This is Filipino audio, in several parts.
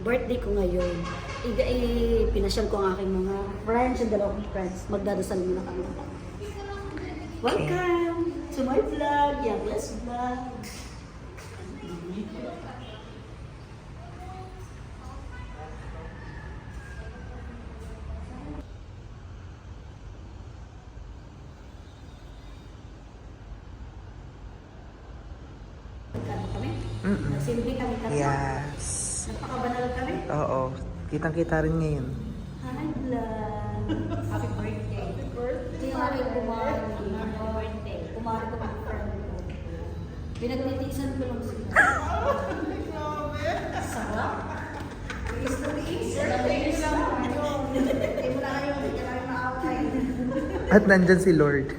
birthday ko ngayon. Pinasyal ko ang aking mga friends, yung dalawang friends. Magdadasal muna kami. Welcome to my vlog, Yables Vlog. Nagsimbi kami tatlo. Yes. Napakabanal kami. Oo. Kitang-kita rin ngayon. Hi, vlog. Happy birthday. Happy birthday. Hindi namin kumari. Happy birthday. Kumari ko ng friend ko. Pinagtitiisan ko lang sila. Sarap. Tiis na tiis. Tiis lang. Hindi mo na kayo. Hindi ka namin maaway. At nandyan si Lord.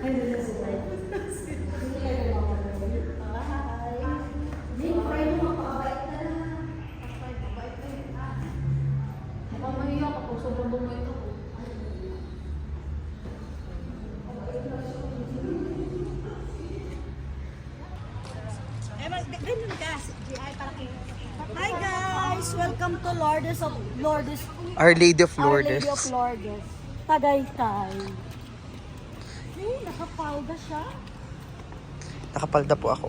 Hi guys! Welcome to Lourdes. Our Lady of Our Lourdes. Lady of Lourdes. Tagaytay. Nakapalda siya. Nakapalda po ako.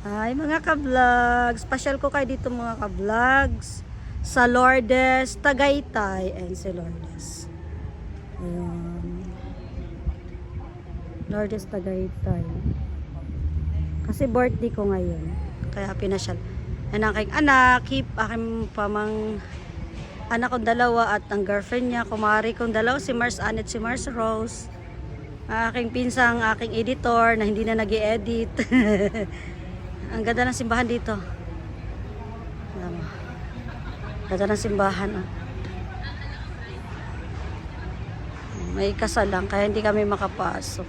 Hi mga ka-vlogs. Pasyal ko kayo dito mga ka-vlogs. Sa Lourdes, Tagaytay, and si Lourdes. Ayan. Lourdes, Tagaytay. Kasi birthday ko ngayon. Kaya pinasyal. Yan ang aking anak, aking pamang anak kong dalawa at ang girlfriend niya, kumari kong dalawa, si Mars Anet, si Mars Rose. Aking pinsang, aking editor na hindi na nag-i-edit. Ang ganda ng simbahan dito. Alam mo. Ganda ng simbahan. Oh. May kasal lang, kaya hindi kami makapasok.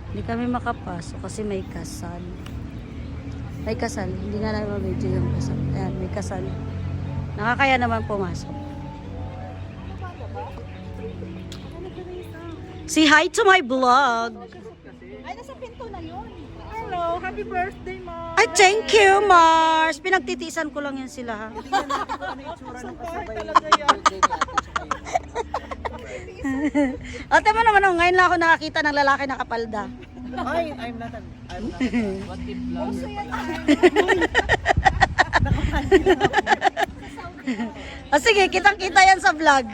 Hindi kami makapasok kasi may kasal. May kasal. Hindi nga namin ma-video yung kasal. Ayan, may kasal. Nakakaya naman pumasok. Say hi to my vlog. Ay, nasa pinto na yun. Hello, happy birthday, Mars. Ay, thank you, Mars. Pinagtitiisan ko lang yan sila, ha? Sampai talaga yan. Ate mo naman, ngayon lang ako nakakita ng lalaki na kapalda. Ay, I'm not. What if Puso yan. Sige, kitang-kita yan sa vlog.